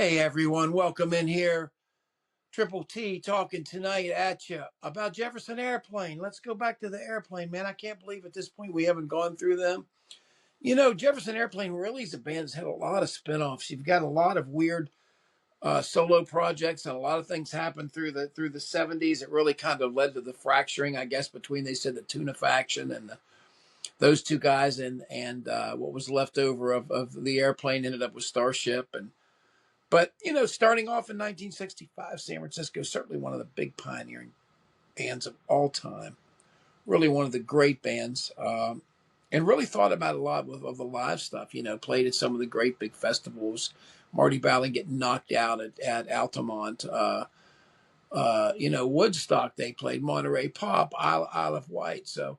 Hey everyone, welcome in here. Triple T talking tonight at you about Jefferson Airplane. Let's go back to the airplane, man. I can't believe at this point we haven't gone through them. You know, Jefferson Airplane really is a band that's had a lot of spinoffs. You've got a lot of weird solo projects, and a lot of things happened through the 70s. It really kind of led to the fracturing, I guess, between they said the Tuna faction and those two guys, and what was left over of the airplane ended up with Starship. But, you know, starting off in 1965, San Francisco is certainly one of the big pioneering bands of all time. Really one of the great bands. And really thought about a lot of the live stuff, you know, played at some of the great big festivals. Marty Ballin getting knocked out at Altamont. You know, Woodstock, they played Monterey Pop, Isle of Wight. So,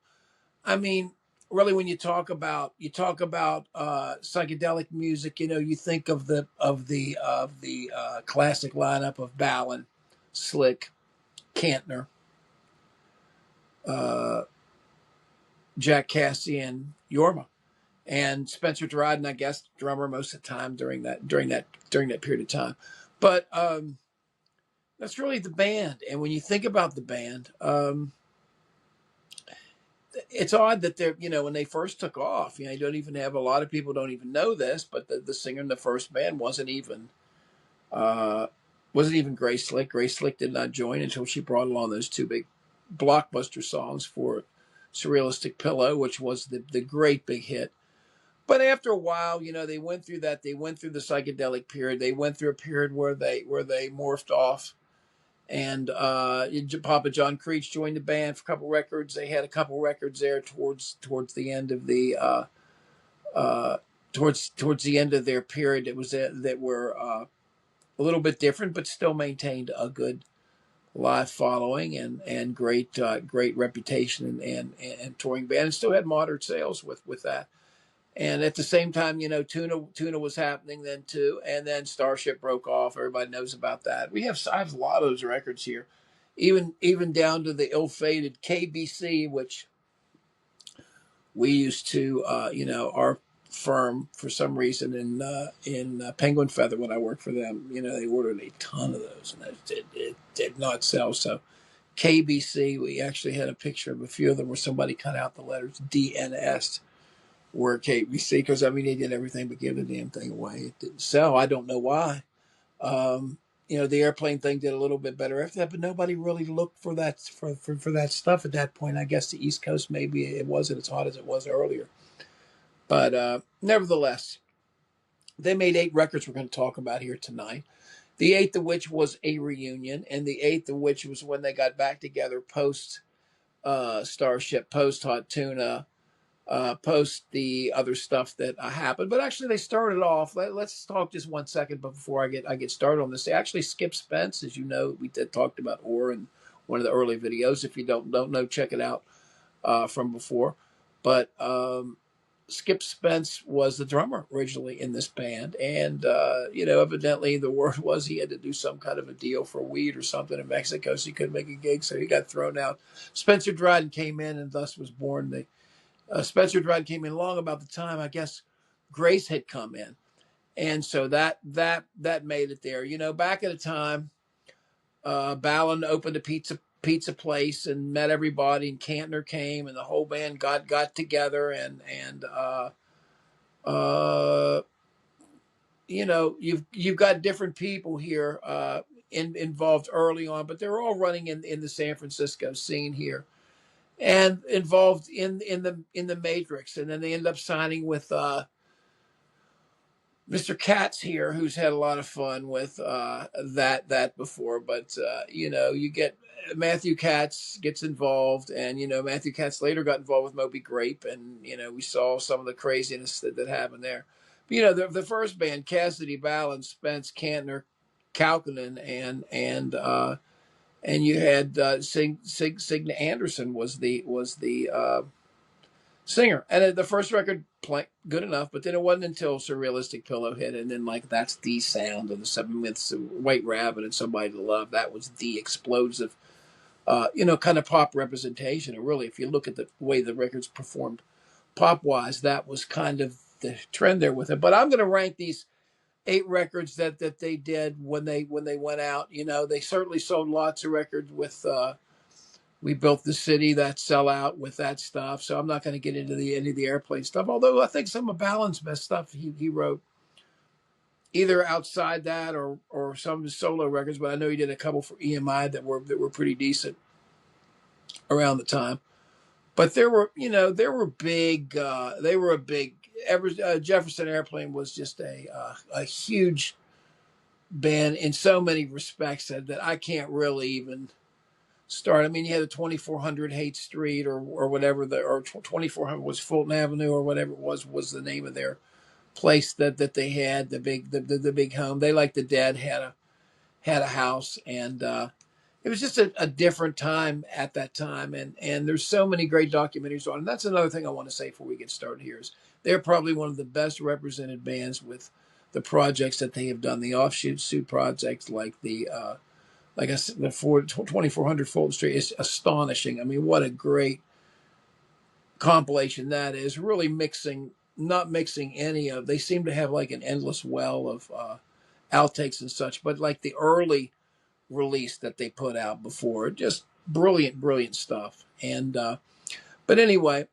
I mean, really, when you talk about psychedelic music, you know, you think of the classic lineup of Ballin, Slick, Cantner, uh, Jack Cassian, Yorma, and Spencer Dryden, I guess, drummer most of the time during that period of time. But that's really the band. And when you think about the band, it's odd that they're, you know, when they first took off, you know, you don't even have a lot of people don't even know this, but the singer in the first band uh wasn't even Grace Slick. Grace Slick did not join until she brought along those two big blockbuster songs for Surrealistic Pillow, which was the great big hit. But after a while, you know, they went through that. They went through the psychedelic period. They went through a period where they morphed off, and Papa John Creech joined the band for a couple records. They had a couple records there towards the end of the uh, towards the end of their period. It was that were a little bit different, but still maintained a good live following and great reputation and touring band, and still had moderate sales with that. And at the same time, you know, Tuna was happening then too, and then Starship broke off. Everybody knows about that. I have a lot of those records here, even down to the ill-fated KBC, which we used to, you know, our firm for some reason in Penguin Feather when I worked for them, you know, they ordered a ton of those, and it did not sell. So KBC, we actually had a picture of a few of them where somebody cut out the letters DNS were KBC, because I mean they did everything but give the damn thing away. It didn't sell. I don't know why. You know, the airplane thing did a little bit better after that, but nobody really looked for that for that stuff at that point. I guess the East Coast, maybe it wasn't as hot as it was earlier. But nevertheless, they made 8 records we're going to talk about here tonight. The eighth of which was a reunion, and the eighth of which was when they got back together post Starship, post Hot Tuna, post the other stuff that happened. But actually, they started off. Let's talk just 1 second before I get started on this. They actually Skip Spence, as you know, we did talked about Orr in one of the early videos. If you don't know, check it out from before. But Skip Spence was the drummer originally in this band, and you know, evidently the word was he had to do some kind of a deal for weed or something in Mexico, so he couldn't make a gig, so he got thrown out. Spencer Dryden came in, and thus was born the Spencer Dryden came in long about the time I guess Grace had come in, and so that made it there. You know, back at the time, Ballin opened a pizza place and met everybody, and Cantner came, and the whole band got together, and uh, you know, you've got different people here involved early on, but they're all running in the San Francisco scene here and involved in the Matrix, and then they end up signing with Mr. Katz here, who's had a lot of fun with that before. But you know, you get Matthew Katz gets involved, and you know, Matthew Katz later got involved with Moby Grape, and you know, we saw some of the craziness that happened there. But, you know, the first band, Cassidy, Ballin, Spence, Cantner, Kalkinen, and you had Signe Anderson was the singer. And the first record good enough, but then it wasn't until Surrealistic Pillow hit, and then like that's the sound of the 7 Myths of White Rabbit and Somebody to Love. That was the explosive, you know, kind of pop representation. And really, if you look at the way the records performed pop wise, that was kind of the trend there with it. But I'm going to rank these 8 records that they did when they went out. You know, they certainly sold lots of records with We Built the City, that sell out with that stuff. So I'm not going to get into any of the airplane stuff. Although I think some of Ballin's best stuff he wrote either outside that or some of his solo records. But I know he did a couple for EMI that were pretty decent around the time. But there were big. They were a big. Jefferson Airplane was just a huge band in so many respects that I can't really even start. I mean, you had a 2400 Haight Street or whatever, or 2400 was Fulton Avenue or whatever it was the name of their place that they had, the big home. They, like the Dead, had a house, and it was just a different time at that time. And there's so many great documentaries on. And that's another thing I want to say before we get started here is they're probably one of the best represented bands with the projects that they have done, the offshoot suit projects like I said, the 2400 Fulton Street is astonishing. I mean, what a great compilation that is. Really not mixing any of. They seem to have like an endless well of outtakes and such, but like the early release that they put out before, just brilliant, brilliant stuff. And but anyway,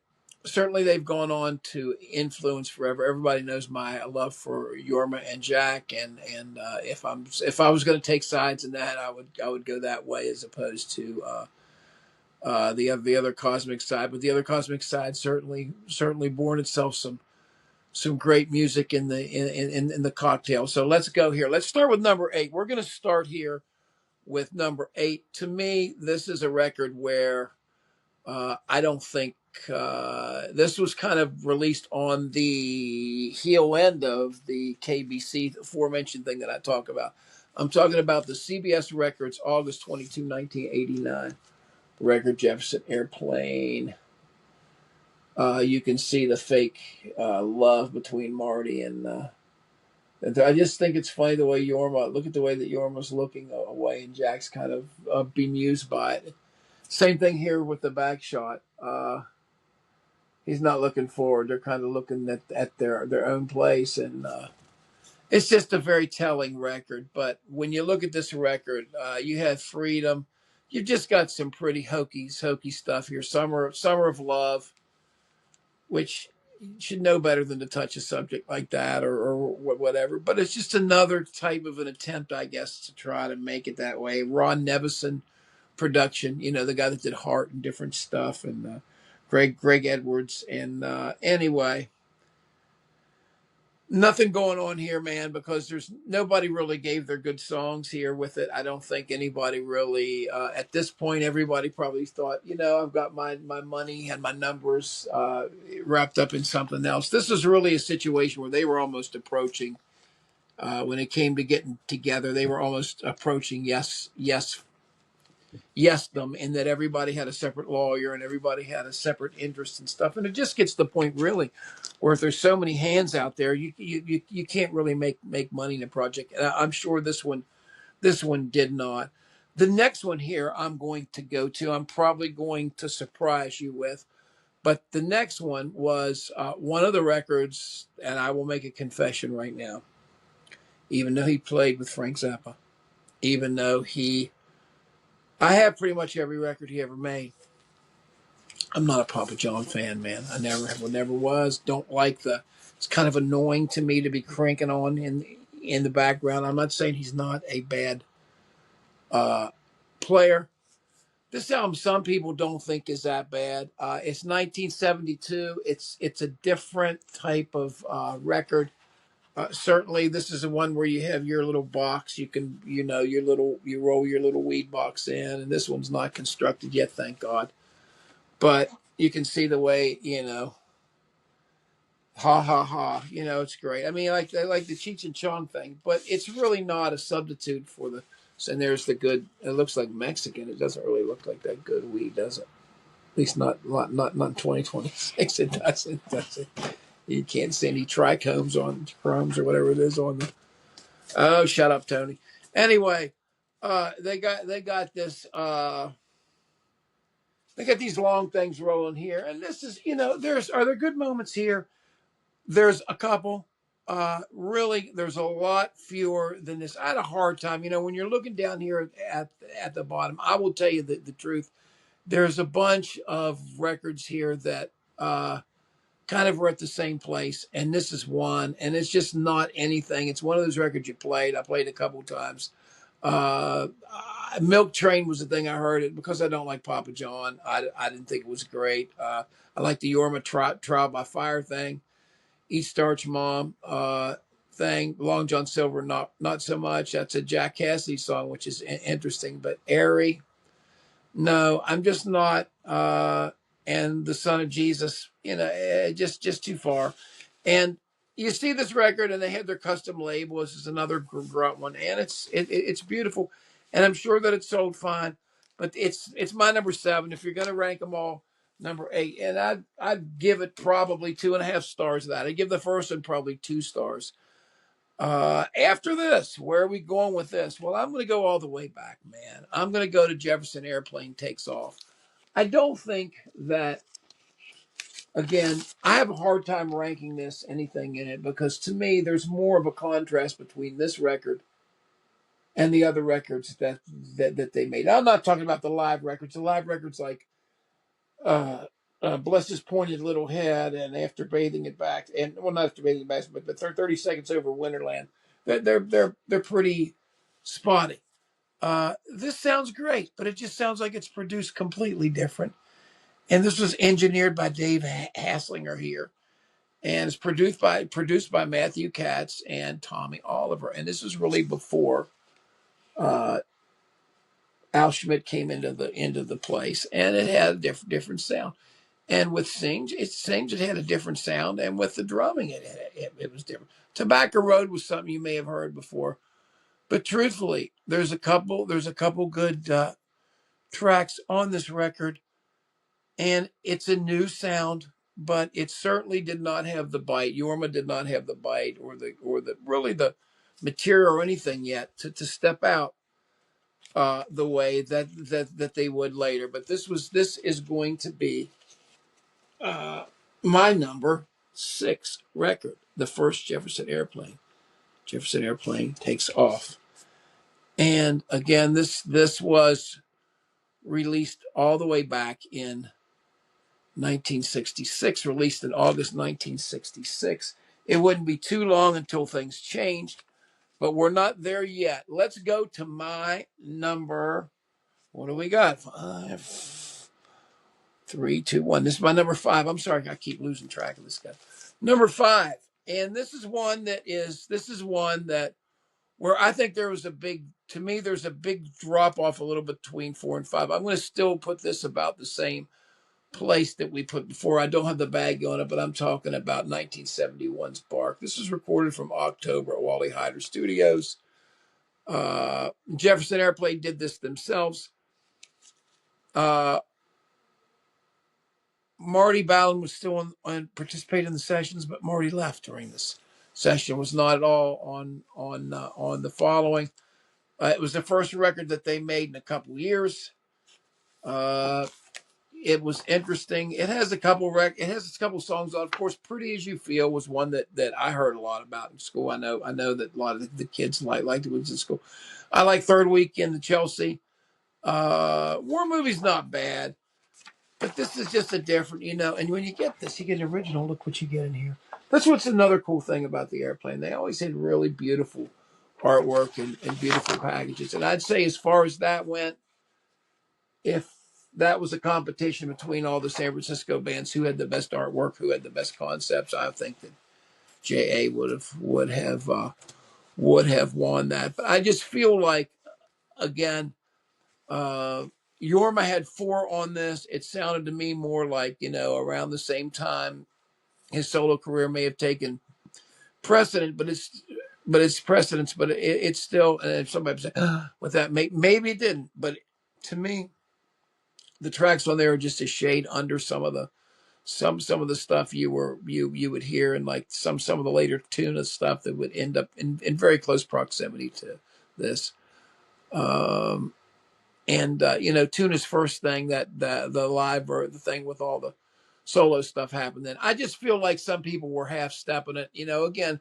certainly they've gone on to influence forever. Everybody knows my love for Yorma and Jack, and if I was going to take sides in that, I would go that way as opposed to the other cosmic side. But the other cosmic side certainly born itself some great music in the cocktail. So let's go here. Let's start with number 8. We're going to start here with number 8. To me, this is a record where I don't think this was kind of released on the heel end of the KBC aforementioned thing that I talk about. I'm talking about the CBS Records August 22, 1989 record, Jefferson Airplane. You can see the fake love between Marty and I just think it's funny the way look at the way that Yorma's looking away and Jack's kind of bemused by it. Same thing here with the back shot. He's not looking forward. They're kind of looking at their own place. And it's just a very telling record. But when you look at this record, you have Freedom. You've just got some pretty hokey stuff here. Summer of Love, which you should know better than to touch a subject like that or whatever. But it's just another type of an attempt, I guess, to try to make it that way. Ron Nevison production, the guy that did Heart and different stuff, and Greg Edwards. And anyway, nothing going on here, man, because there's nobody really gave their good songs here with it. I don't think anybody really at this point. Everybody probably thought, I've got my money and my numbers wrapped up in something else. This is really a situation where they were almost approaching when it came to getting together. They were almost approaching yes them, in that everybody had a separate lawyer and everybody had a separate interest and stuff. And it just gets to the point really where if there's so many hands out there, you can't really make money in a project. And I'm sure this one did not. The next one here I'm going to go to, I'm probably going to surprise you with, but the next one was one of the records, and I will make a confession right now. Even though he played with Frank Zappa, even though I have pretty much every record he ever made. I'm not a Papa John fan, man. I never was. Don't like it's kind of annoying to me to be cranking on in the background. I'm not saying he's not a bad player. This album, some people don't think is that bad. It's 1972. It's a different type of record. Certainly, this is the one where you have your little box. You can, you roll your little weed box in, and this one's not constructed yet, thank God. But you can see the way, ha ha ha. It's great. I mean, I like the Cheech and Chong thing, but it's really not a substitute for the. And there's the good. It looks like Mexican. It doesn't really look like that good weed, does it? At least not in 2026. It doesn't. Does it? You can't see any trichomes on chromes or whatever it is on the. Oh, shut up, Tony. Anyway, they got this. They got these long things rolling here, and this is, are there good moments here? There's a couple. really, there's a lot fewer than this. I had a hard time, when you're looking down here at the bottom. I will tell you the truth. There's a bunch of records here that kind of were at the same place, and this is one, and it's just not anything. It's one of those records you played. I played a couple times. Milk Train was the thing I heard it because I don't like Papa John. I didn't think it was great. I like the Yorma Trial by Fire thing. East Starch Mom thing. Long John Silver, not so much. That's a Jack Cassidy song, which is interesting, but airy. No, I'm just not. And the Son of Jesus, just too far. And you see this record, and they had their custom label. This is another grunt one, and it's beautiful, and I'm sure that it's sold fine. But it's my number 7. If you're going to rank them all, number 8, and I'd give it probably 2.5 stars. Of that I'd give the first one probably 2 stars. After this, where are we going with this? Well, I'm going to go all the way back, man. I'm going to go to Jefferson Airplane Takes Off. I don't think that, again, I have a hard time ranking this anything in it because to me, there's more of a contrast between this record and the other records that they made. I'm not talking about the live records. The live records like Bless His Pointed Little Head and After Bathing It Back, and well, not After Bathing It Back, but 30 Seconds Over Winterland. They're pretty spotty. This sounds great, but it just sounds like it's produced completely different. And this was engineered by Dave Hasslinger here, and it's produced by Matthew Katz and Tommy Oliver. And this was really before uh, Al Schmidt came into the place, and it had a different sound. And with Sings, it had a different sound, and with the drumming, it was different. Tobacco Road was something you may have heard before, but truthfully, there's a couple good tracks on this record, and it's a new sound, but it certainly did not have the bite. Yorma did not have the bite or the really the material or anything yet to step out the way that they would later. But this is going to be my number 6 record, the first Jefferson Airplane. Jefferson Airplane Takes Off. And again, this was released all the way back in 1966, released in August 1966. It wouldn't be too long until things changed, but we're not there yet. Let's go to my number. What do we got? 5, 3, 2, 1. This is my number 5. I'm sorry, I keep losing track of this guy. Number 5. And this is one that where I think there's a big drop off a little bit between 4 and 5. I'm going to still put this about the same place that we put before. I don't have the bag on it, but I'm talking about 1971's Bark. This was recorded from October at Wally Hyder Studios. Jefferson Airplane did this themselves. Marty Ballin was still participating in the sessions, but Marty left during this session. Was not at all on the following. It was the first record that they made in a couple years. It was interesting. It has a couple songs on. Of course, "Pretty as You Feel" was one that I heard a lot about in school. I know that a lot of the kids liked it when it was in school. I like "Third Week in the Chelsea." War Movie's not bad, but this is just a different, and when you get this, you get an original. Look what you get in here. That's what's another cool thing about the Airplane. They always had really beautiful artwork and beautiful packages. And I'd say as far as that went, if that was a competition between all the San Francisco bands, who had the best artwork, who had the best concepts, I think that JA would have won that. But I just feel like, again, Yorma had 4 on this. It sounded to me more like, around the same time his solo career may have taken precedent, but it's precedence, but it's still, and if somebody say, with that, maybe it didn't, but to me, the tracks on there are just a shade under some of the stuff you would hear, and like some of the later Tuna stuff that would end up in very close proximity to this. Tuna's first thing, that the live, or the thing with all the solo stuff happened then. I just feel like some people were half stepping it. Again,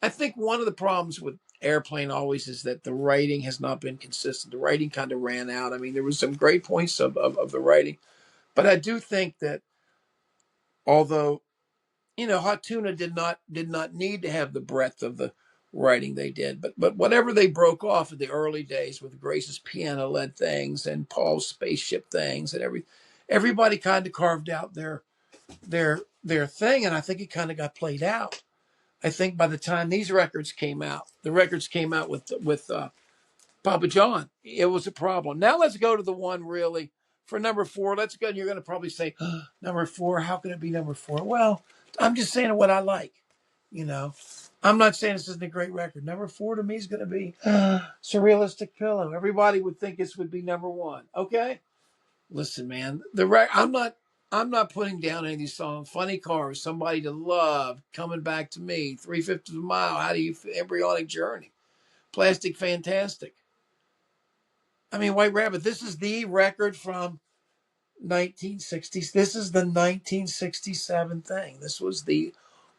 I think one of the problems with Airplane always is that the writing has not been consistent. The writing kind of ran out. I mean, there was some great points of the writing, but I do think that although, Hot Tuna did not need to have the breadth of the writing they did, but whatever they broke off in the early days with Grace's piano led things and Paul's spaceship things and everybody kind of carved out their thing, and I think it kind of got played out. I think by the time these records came out, the records came out with Papa John, it was a problem. Now let's go to the one really for number four. Let's go. You're going to probably say, number four, how can it be number four? Well, I'm just saying what I like. You know, I'm not saying this isn't a great record. Number four to me is going to be Surrealistic Pillow. Everybody would think this would be number one. Okay, listen, man. I'm not putting down any of these songs. Funny Cars, Somebody to Love, Coming Back to Me, 3/5 of a Mile, How Do You Feel, Embryonic Journey, Plastic Fantastic. I mean, White Rabbit, this is the record from 1960s. This is the 1967 thing. This was the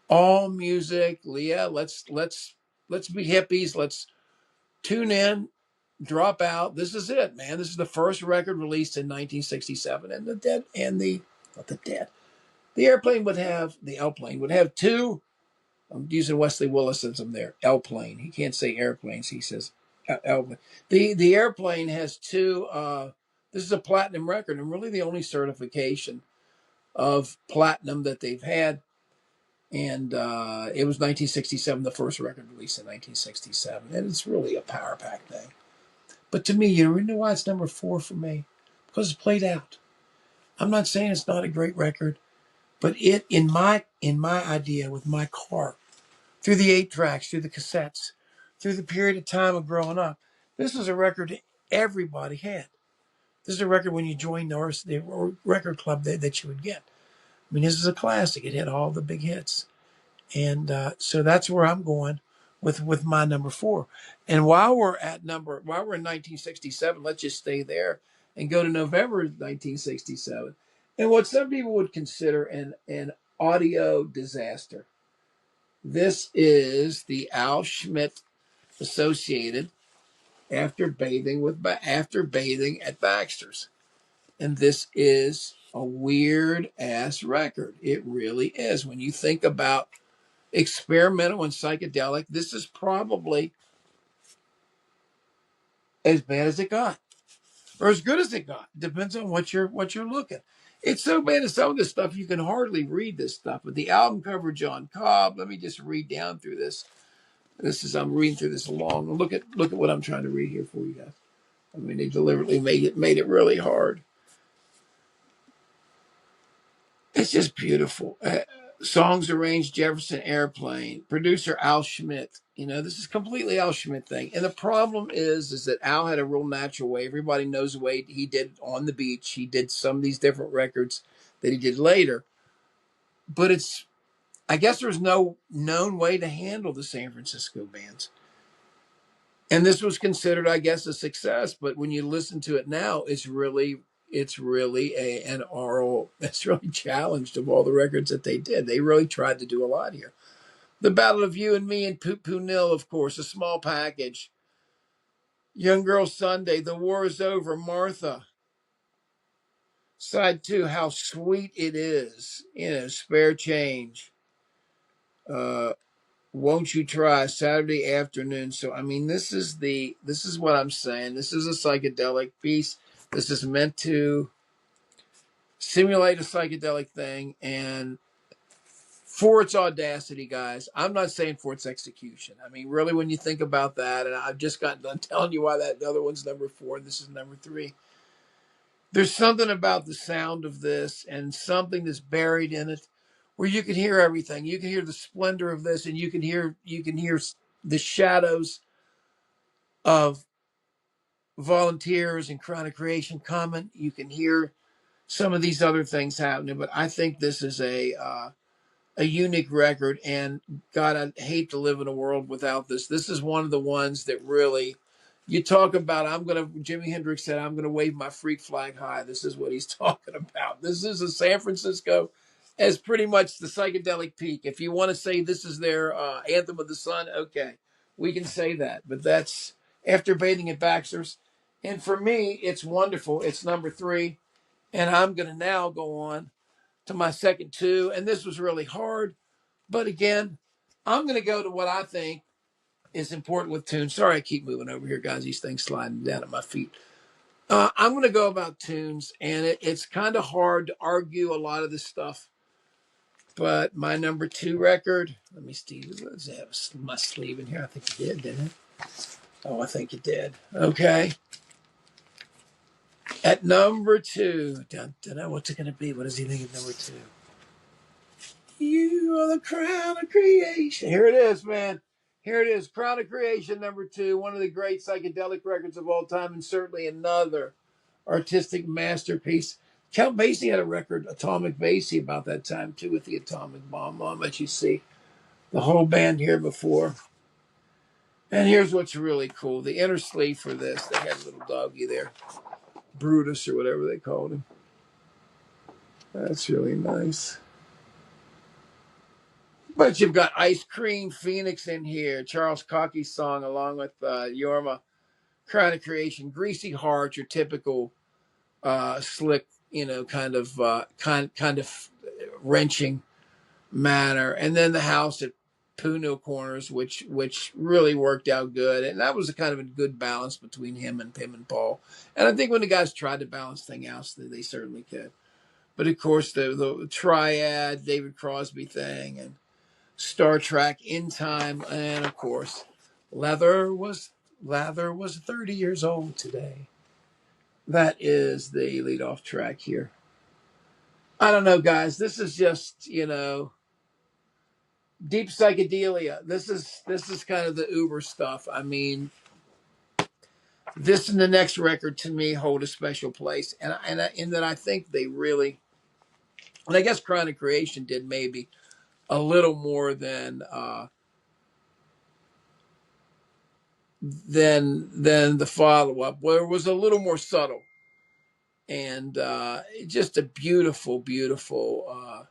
all music. Leah, let's be hippies. Let's tune in, drop out. This is it, man. This is the first record released in 1967. And the dead and the not the dead. The airplane would have two. I'm using Wesley Willisism there. Airplane. He can't say airplanes. He says airplane. The airplane has two. This is a platinum record, and really the only certification of platinum that they've had. And it was 1967, the first record released in 1967, and it's really a power pack thing. But to me, you know why it's number four for me? Because it's played out. I'm not saying it's not a great record, but it in my idea with my car, through the 8 tracks, through the cassettes, through the period of time of growing up, this is a record everybody had. This is a record when you joined the record club that you would get. I mean, this is a classic. It had all the big hits. And so that's where I'm going with my number four. And while we're in 1967, let's just stay there and go to November 1967. And what some people would consider an audio disaster. This is the Al Schmidt Associated after bathing at Baxter's. And this is a weird ass record. It really is. When you think about experimental and psychedelic, this is probably as bad as it got, or as good as it got. Depends on what you're looking. It's so bad in some of this stuff you can hardly read this stuff. But the album cover, John Cobb. Let me just read down through this. I'm reading through this along. Look at what I'm trying to read here for you guys. I mean, they deliberately made it really hard. It's just beautiful. Songs arranged Jefferson Airplane. Producer Al Schmidt. This is completely Al Schmidt thing. And the problem is that Al had a real natural way. Everybody knows the way he did On the Beach. He did some of these different records that he did later. But I guess there's no known way to handle the San Francisco bands. And this was considered, I guess, a success. But when you listen to it now, it's really an oral. It's really challenged of all the records that they did. They really tried to do a lot here. The Battle of You and Me and Poo Poo Nil, of course, A Small Package, Young Girl Sunday, The War Is Over, Martha. Side 2, How Sweet It Is, Spare Change. Won't You Try, Saturday Afternoon. So, I mean, this is what I'm saying. This is a psychedelic piece. This is meant to simulate a psychedelic thing, and for its audacity, guys, I'm not saying for its execution. I mean, really, when you think about that, and I've just gotten done telling you why that other one's number 4 and this is number 3. There's something about the sound of this and something that's buried in it where you can hear everything. You can hear the splendor of this, and you can hear the shadows of Volunteers and Chronic Creation comment. You can hear some of these other things happening, but I think this is a unique record. And God, I'd hate to live in a world without this. This is one of the ones that really, you talk about, Jimi Hendrix said, I'm going to wave my freak flag high. This is what he's talking about. This is a San Francisco as pretty much the psychedelic peak. If you want to say this is their Anthem of the Sun, okay, we can say that. But that's After Bathing at Baxter's. And for me, it's wonderful. It's number 3. And I'm going to now go on to my second 2. And this was really hard. But again, I'm going to go to what I think is important with tunes. Sorry, I keep moving over here, guys. These things sliding down at my feet. I'm going to go about tunes. And it's kind of hard to argue a lot of this stuff. But my number 2 record, let me see, does it have my sleeve in here? I think it did, didn't it? Oh, I think it did. Okay. At number 2, what's it going to be? What does he think of number 2? You are the crown of creation. Here it is, man. Here it is. Crown of Creation, number 2, one of the great psychedelic records of all time, and certainly another artistic masterpiece. Count Basie had a record, Atomic Basie, about that time, too, with the atomic bomb on, but you see the whole band here before. And here's what's really cool. The inner sleeve for this, they had a little doggy there. Brutus or whatever they called him. That's really nice. But you've got Ice Cream Phoenix in here. Charles Cocky's song along with Yorma. Crown of Creation. Greasy Heart, your typical slick, kind of wrenching manner. And then the house at Puno Corners, which really worked out good, and that was a kind of a good balance between him and Paul. And I think when the guys tried to balance things out, they certainly could. But of course, the triad David Crosby thing, and Star Trek In Time, and of course, Lather was 30 years old today. That is the lead-off track here. I don't know, guys. This is just deep psychedelia. This is kind of the uber stuff. I mean, this and the next record to me hold a special place, and in that I think they really, and I guess Crown of Creation did maybe a little more than the follow up, where it was a little more subtle, and just a beautiful, beautiful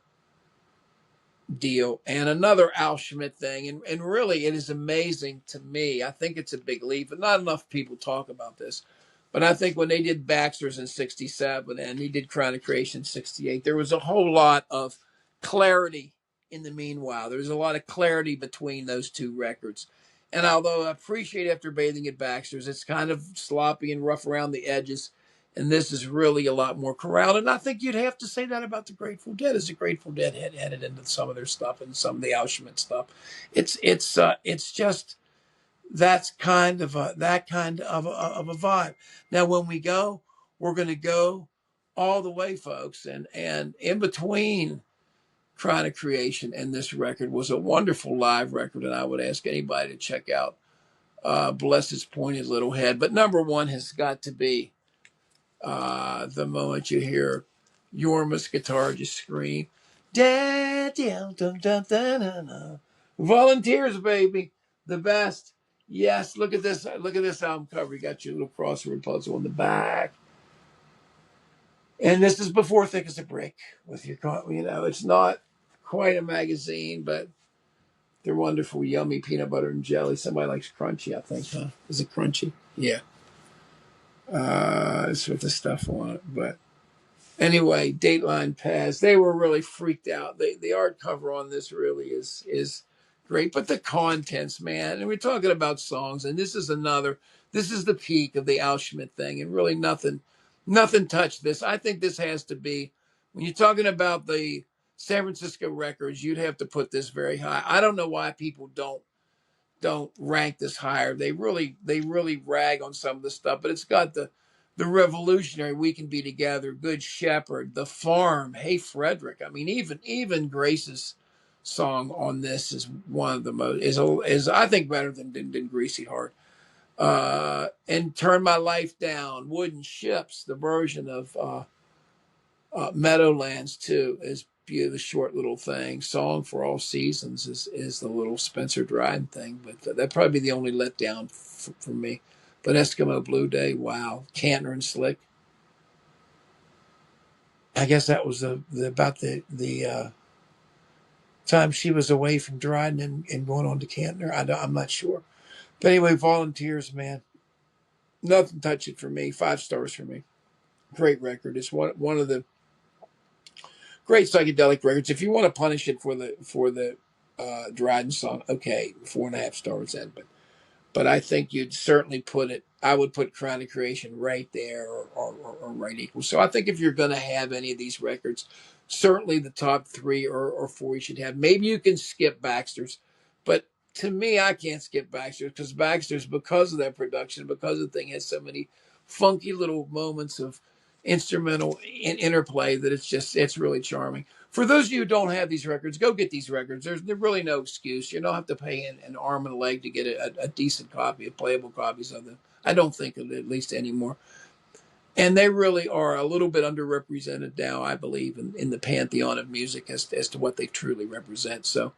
deal. And another Al Schmidt thing, and really it is amazing to me. I think it's a big leap, but not enough people talk about this. But I think when they did Baxter's in 67 and he did Crown of Creation in 68, there was a whole lot of clarity in the meanwhile. There was a lot of clarity between those two records. And although I appreciate After Bathing at Baxter's, it's kind of sloppy and rough around the edges. And this is really a lot more corralled. And I think you'd have to say that about the Grateful Dead, as the Grateful Dead had headed into some of their stuff and some of the Auschwitz stuff. It's just that's kind of a vibe. Now, when we go, we're going to go all the way, folks. And in between Crown of Creation and this record was a wonderful live record. And I would ask anybody to check out Bless His Pointed Little Head. But number 1 has got to be the moment you hear Yorma's guitar just scream, da, da, da, da, da, da, da. Volunteers, baby, the best. Yes, look at this. Look at this album cover. You got your little crossword puzzle in the back, and this is before Thick as a Brick. With your, it's not quite a magazine, but they're wonderful, yummy peanut butter and jelly. Somebody likes crunchy, I think, huh? Is it crunchy? Yeah. It's with the stuff on it. But anyway, Dateline Pass, they were really freaked out. The art cover on this really is great. But the contents, man, and we're talking about songs, and this is the peak of the Al Schmidt thing, and really nothing touched this. I think this has to be, when you're talking about the San Francisco records, you'd have to put this very high. I don't know why people don't rank this higher. They really rag on some of the stuff, but it's got the Revolutionary, We Can Be Together, Good Shepherd, The Farm, Hey Frederick. I mean, even Grace's song on this is one of the most is I think better than Greasy Heart. And Turn My Life Down, Wooden Ships, the version of Meadowlands too is the short little thing. Song for All Seasons is the little Spencer Dryden thing, but that'd probably be the only letdown for me. But Eskimo Blue Day, wow. Cantor and Slick. I guess that was about the time she was away from Dryden and going on to Cantner. I'm not sure. But anyway, Volunteers, man, nothing touch it for me. 5 stars for me. Great record. It's one of the great psychedelic records. If you want to punish it for the Dryden song, okay, 4.5 stars then. But I think you'd certainly put it. I would put Crown of Creation right there, or right equal. So I think if you're going to have any of these records, certainly the top 3 or 4 you should have. Maybe you can skip Baxter's, but to me, I can't skip Baxter's because of that production, because the thing has so many funky little moments of instrumental interplay that it's really charming. For those of you who don't have these records, go get these records. There's really no excuse. You don't have to pay an arm and a leg to get a decent copy, of playable copies of them. I don't think, at least anymore. And they really are a little bit underrepresented now, I believe, in the pantheon of music as to what they truly represent. So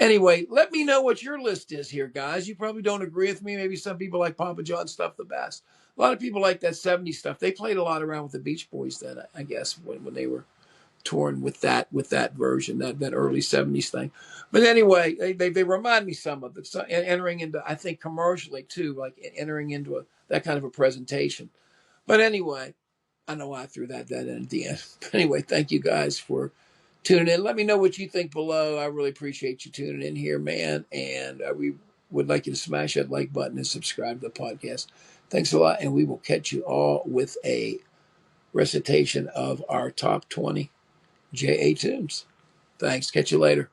anyway, let me know what your list is here, guys. You probably don't agree with me. Maybe some people like Papa John's stuff the best. A lot of people like that 70s stuff. They played a lot around with the Beach Boys then, I guess, when they were torn with that version, that early 70s thing. But anyway, they remind me some of it, so, entering into, I think, commercially too, like entering into that kind of a presentation. But anyway, I know I threw that in at the end. But anyway, thank you guys for tuning in. Let me know what you think below. I really appreciate you tuning in here, man. And we would like you to smash that like button and subscribe to the podcast. Thanks a lot. And we will catch you all with a recitation of our top 20 J.A. tunes. Thanks. Catch you later.